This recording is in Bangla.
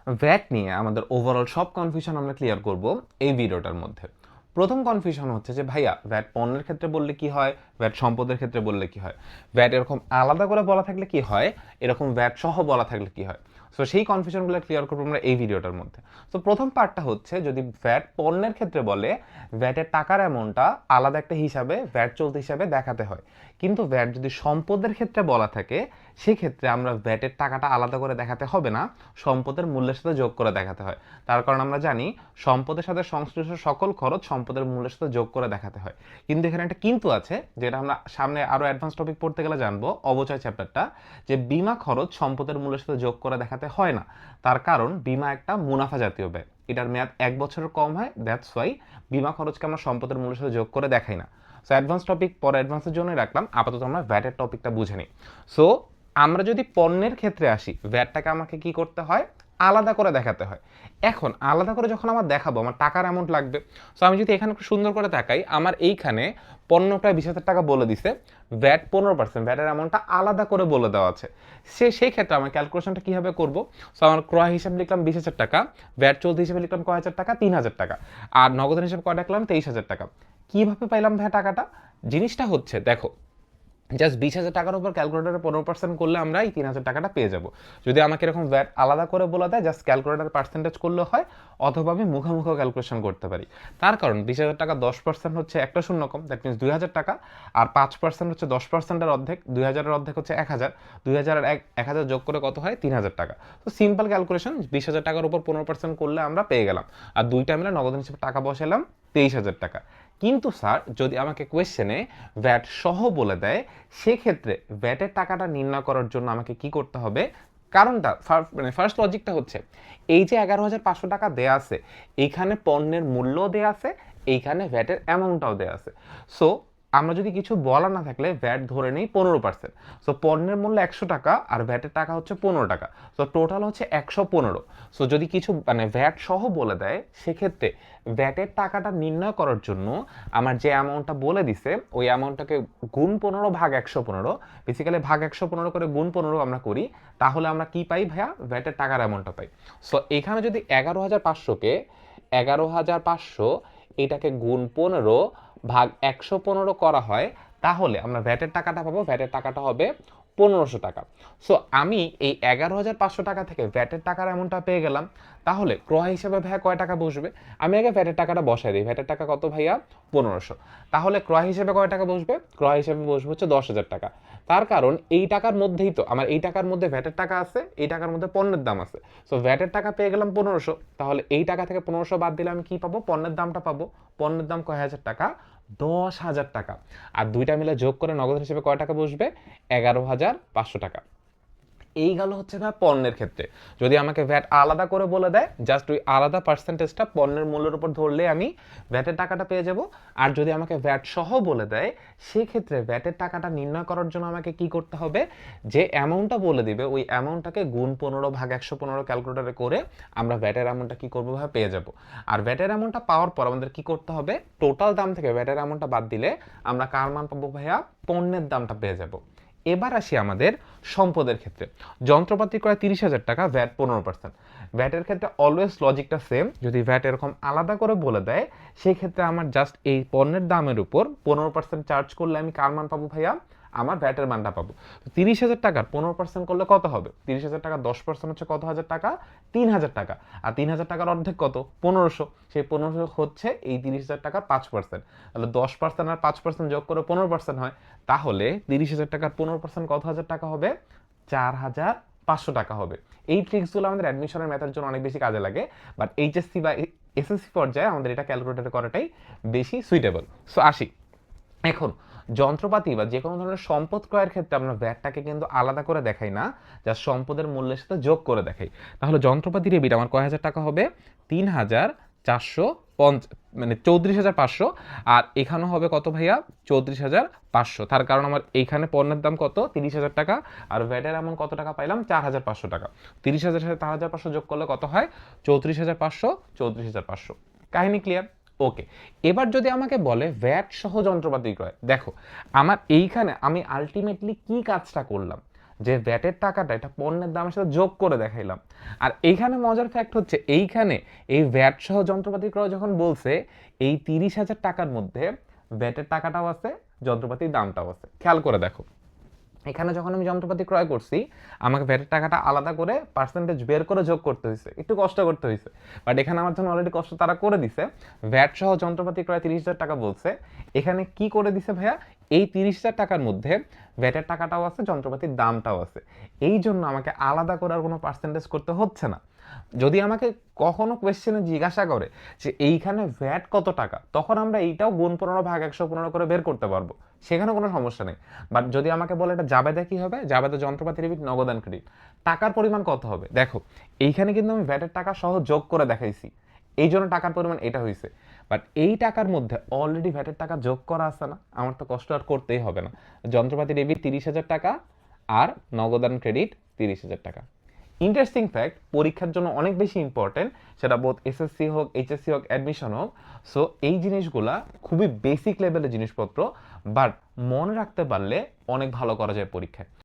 ভ্যাট নিয়ে আমাদের ওভারঅল সব কনফিউশন আমরা ক্লিয়ার করব এই ভিডিওটার মধ্যে। প্রথম কনফিউশন হচ্ছে যে ভাইয়া ভ্যাট পণ্যের ক্ষেত্রে বললে কি হয়, ভ্যাট সম্পদের ক্ষেত্রে বললে কি হয়, ভ্যাট এরকম আলাদা করে বলা থাকলে কি হয়, এরকম ভ্যাট সহ বলা থাকলে কি হয়। সো সেই কনফিউশনগুলো ক্লিয়ার করবো আমরা এই ভিডিওটার মধ্যে। তো প্রথম পার্টটা হচ্ছে, যদি ভ্যাট পণ্যের ক্ষেত্রে বলে ভ্যাটের টাকার অ্যামাউন্টটা আলাদা একটা হিসাবে ভ্যাট চলতি হিসাবে দেখাতে হয়, কিন্তু ভ্যাট যদি সম্পদের ক্ষেত্রে বলা থাকে সেক্ষেত্রে আমরা ভ্যাটের টাকাটা আলাদা করে দেখাতে হবে না, সম্পদের মূল্যের সাথে যোগ করে দেখাতে হয়। তার কারণ আমরা জানি সম্পদের সাথে সংশ্লিষ্ট সকল খরচ সম্পদের মূল্যের সাথে যোগ করে দেখাতে হয়। কিন্তু এখানে একটা কিন্তু আছে, যেটা আমরা সামনে আরো অ্যাডভান্স টপিক পড়তে গেলে জানবো, অবচয় চ্যাপ্টারটা, যে বীমা খরচ সম্পদের মূল্যের সাথে যোগ করে দেখাতে হয় না। তার কারণ বীমা একটা মুনাফা জাতীয় ব্যয়, এটার মেয়াদ 1 বছরের কম হয়, দ্যাটস ওয়াই বীমা খরচকে আমরা সম্পদের মূল্যের সাথে যোগ করে দেখাই না। সো অ্যাডভান্স টপিক পরে অ্যাডভান্সের জন্যই রাখলাম, আপাতত আমরা ভ্যাটের টপিকটা বুঝে নিই। সো আমরা যদি পণ্যের ক্ষেত্রে আসি, ভ্যাটটাকে আমাকে কি করতে হয়, আলাদা করে দেখাতে হয়। এখন আলাদা করে যখন আমার দেখাবো, আমার টাকার অ্যামাউন্ট লাগবে। সো আমি যদি এখানে একটু সুন্দর করে তাকাই, আমার এইখানে পণ্যটা 20,000 টাকা বলে দিছে, ভ্যাট 15%, ভ্যাটের অ্যামাউন্টটা আলাদা করে বলে দেওয়া আছে। সেই ক্ষেত্রে আমার ক্যালকুলেশনটা কীভাবে করবো? সো আমার ক্রয় হিসাবে লিখলাম 20,000 টাকা, ভ্যাট চলতি হিসেবে লিখলাম কয় হাজার টাকা, 3,000 টাকা, আর নগদের হিসাবে কয় রাখলাম 23,000 টাকা। কীভাবে পাইলাম ভ্যাট টাকাটা? জিনিসটা হচ্ছে দেখো, জাস্ট 20,000 টাকার উপর ক্যালকুলেটারে 15% করলে আমরা এই 3,000 টাকাটা পেয়ে যাব। যদি আমাকে এরকম ভ্যাট আলাদা করে বলে দেয়, জাস্ট ক্যালকুলেটার পার্সেন্টেজ করলে হয়, অথবা আমি মুখোমুখি ক্যালকুলেশন করতে পারি। তার কারণ 20,000 টাকা 10% হচ্ছে একটা শূন্য কম, দ্যাট মিনস 2,000 টাকা, আর 5% হচ্ছে 10%-এর অর্ধেক, 2,000-এর অর্ধেক হচ্ছে 1,000, 2,000 আর 1,000 যোগ করে কত হয়, 3,000 টাকা। তো সিম্পল ক্যালকুলেশন, 20,000 টাকার উপর 15% করলে আমরা পেয়ে গেলাম, আর দুইটা মিলে নগদ হিসেবে টাকা বসালাম 23,000 টাকা। কিন্তু স্যার যদি আমাকে কোয়েশ্চেনে ভ্যাট সহ বলে দেয়, সেক্ষেত্রে ভ্যাটের টাকাটা নির্ণয় করার জন্য আমাকে কি করতে হবে? কারণটা মানে ফার্স্ট লজিকটা হচ্ছে, এই যে 11,500 টাকা দেয়া আছে, এইখানে পণ্যের মূল্যও দেয়া আছে, এইখানে ভ্যাটের অ্যামাউন্টটাও দেয়া আছে। সো আমরা যদি কিছু বলা না থাকলে ভ্যাট ধরে নেই 15%। সো পণ্যের মূল্য 100 টাকা আর ভ্যাটের টাকা হচ্ছে 15 টাকা, সো টোটাল হচ্ছে 115। সো যদি কিছু মানে ভ্যাট সহ বলে দেয়, সেক্ষেত্রে ভ্যাটের টাকাটা নির্ণয় করার জন্য আমার যে অ্যামাউন্টটা বলে দিছে, ওই অ্যামাউন্টটাকে গুণ 15 ভাগ 115, বেসিক্যালি ভাগ 115 করে গুণ 15 আমরা করি, তাহলে আমরা কি পাই ভাইয়া? ভ্যাটের টাকার অ্যামাউন্টটা পাই। সো এখানে যদি 11,500-কে 11,500 এটাকে গুণ 15 ভাগ 115 করা হয়, তাহলে আমরা ভ্যাটের টাকাটা পাবো, ভ্যাটের টাকাটা হবে 1,500 টাকা। সো আমি এই 11,500 টাকা থেকে ভ্যাটের টাকার অ্যামাউন্টটা পেয়ে গেলাম। তাহলে ক্রয় হিসেবে ভাইয়া কয় টাকা বসবে? আমি আগে ভ্যাটের টাকাটা বসাই দিই, ভ্যাটের টাকা কত ভাইয়া? 1,500। তাহলে ক্রয় হিসেবে কয় টাকা বসবে? ক্রয় হিসেবে বসবে হচ্ছে 10,000 টাকা। তার কারণ এই টাকার মধ্যেই তো আমার, এই টাকার মধ্যে ভ্যাটের টাকা আছে, এই টাকার মধ্যে পণ্যের দাম আছে। সো ভ্যাটের টাকা পেয়ে গেলাম 1,500, তাহলে এই টাকা থেকে 1,500 বাদ দিলে আমি কি পাবো? পণ্যের দামটা পাবো। পণ্যের দাম কয় হাজার টাকা? 10,000 টাকা। আর দুইটা মিলে যোগ করে নগদ হিসেবে কয় টাকা বসবে? 11,500 টাকা। এই গেল হচ্ছে ভাই পণ্যের ক্ষেত্রে। যদি আমাকে ভ্যাট আলাদা করে বলে দেয়, জাস্ট ওই আলাদা পার্সেন্টেজটা পণ্যের মূল্যের উপর ধরলে আমি ভ্যাটের টাকাটা পেয়ে যাব। আর যদি আমাকে ভ্যাট সহ বলে দেয়, সেক্ষেত্রে ভ্যাটের টাকাটা নির্ণয় করার জন্য আমাকে কি করতে হবে? যে অ্যামাউন্টটা বলে দিবে, ওই অ্যামাউন্টটাকে গুণ 15 ভাগ 115 ক্যালকুলেটারে করে আমরা ভ্যাটের অ্যামাউন্টটা কি করবো ভাই? পেয়ে যাব। আর ভ্যাটের অ্যামাউন্টটা পাওয়ার পর আমাদের কি করতে হবে? টোটাল দাম থেকে ভ্যাটের অ্যামাউন্টটা বাদ দিলে আমরা কার মান পাবো ভাইয়া? পণ্যের দামটা পেয়ে যাব। এবার আসি আমাদের সম্পদের ক্ষেত্রে। যন্ত্রপাতি ক্রয় 30,000 টাকা, ভ্যাট 15%। ভ্যাটের ক্ষেত্রে অলওয়েজ লজিকটা সেম, যদি ভ্যাট এরকম আলাদা করে বলে দেয়, সেই ক্ষেত্রে আমার জাস্ট এই পণ্যের দামের উপর 15% চার্জ করলে আমি কার মান পাবো ভাইয়া? আমার ভ্যাটের মানটা পাবো। তো 30,000 টাকার 15% করলে কত হবে? 30,000 টাকা 10% হচ্ছে কত হাজার টাকা? 3,000 টাকা। আর 3,000 টাকার অর্ধেক কত? 1,500। সেই 1,500 হচ্ছে এই 30,000 টাকার 5%। তাহলে 10% আর 5% যোগ করে 15% হয়। তাহলে 30,000 টাকার 15% কত হাজার টাকা হবে? 4,500 টাকা হবে। এই ট্রিক্সগুলো আমাদের অ্যাডমিশনের ম্যাথের জন্য অনেক বেশি কাজে লাগে, বাট এইচএসসি বা এসএসসি পর্যায়ে আমাদের এটা ক্যালকুলেটরে করাটাই বেশি সুইটেবল। সো আসি এখন, যন্ত্রপাতি বা যে কোনো ধরনের সম্পদ ক্রয়ের ক্ষেত্রে আমরা ভ্যাটটাকে কিন্তু আলাদা করে দেখাই না, যা সম্পদের মূল্যের সাথে যোগ করে দেখাই। তাহলে যন্ত্রপাতির এবিট আমার কয় হাজার টাকা হবে? 3,450, মানে 34,500। আর এখানেও হবে কত ভাইয়া? 34,500। তার কারণ আমার এইখানে পণ্যের দাম কত? 30,000 টাকা, আর ভ্যাটের এমন কত টাকা পাইলাম? 4,500 টাকা। 30,000 সাথে 4,500 যোগ করলে কত হয়? 34,500, 34,500। কাহিনী ক্লিয়ার? ওকে। এবার যদি আমাকে বলে ভ্যাট সহ যন্ত্রপাতি ক্রয়, দেখো আমার এইখানে আমি আলটিমেটলি কি কাজটা করলাম? যে ভ্যাটের টাকাটা এটা পণ্যের দামের সাথে যোগ করে দেখাইলাম। আর এইখানে মজার ফ্যাক্ট হচ্ছে এইখানে এই ভ্যাট সহ যন্ত্রপাতি ক্রয় যখন বলছে এই 30,000 টাকার মধ্যে ভ্যাটের টাকাটাও আছে, যন্ত্রপাতির দামটাও আছে। খেয়াল করে দেখো, এখানে যখন আমি যন্ত্রপাতি ক্রয় করছি আমাকে ভ্যাটের টাকাটা আলাদা করে পার্সেন্টেজ বের করে যোগ করতে হয়েছে, একটু কষ্ট করতে হয়েছে, বাট এখানে আমার জন্য অলরেডি কষ্ট তারা করে দিছে। ভ্যাট সহ যন্ত্রপাতি ক্রয় 30,000 টাকা বলছে, এখানে কি করে দিছে ভাইয়া, এই 30,000 টাকার মধ্যে ভ্যাটের টাকাটাও আছে, যন্ত্রপাতির দামটাও আছে, এই জন্য আমাকে আলাদা করে আর কোনো পার্সেন্টেজ করতে হচ্ছে না। যদি আমাকে কখনো কোয়েশ্চেনে জিজ্ঞাসা করে যে এইখানে ভ্যাট কত টাকা, তখন আমরা এইটাও গুণ 15 ভাগ 115 করে বের করতে পারবো, সেখানে কোনো সমস্যা নেই। বাট যদি আমাকে বলে এটা জাবেদা কি হবে, জাবেদা যন্ত্রপাতি রিবিট নগদান ক্রেডিট, টাকার পরিমাণ কত হবে, দেখো এইখানে কিন্তু আমি ভ্যাটের টাকা সহ যোগ করে দেখাইছি, এই জন্য টাকার পরিমাণ এটা হয়েছে। বাট এই টাকার মধ্যে অলরেডি ভ্যাটের টাকা যোগ করা আছে না, আমার তো কষ্ট আর করতেই হবে না। যন্ত্রপাতি রিবিট 30,000 টাকা আর নগদান ক্রেডিট 30,000 টাকা। ইন্টারেস্টিং ফ্যাক্ট, পরীক্ষার জন্য অনেক বেশি ইম্পর্টেন্ট, সেটা বোধ এসএসসি হোক, এইচএসসি হোক, অ্যাডমিশন হোক। সো এই জিনিসগুলা খুবই বেসিক লেভেলের জিনিসপত্র, বাট মনে রাখতে পারলে অনেক ভালো করা যায় পরীক্ষায়।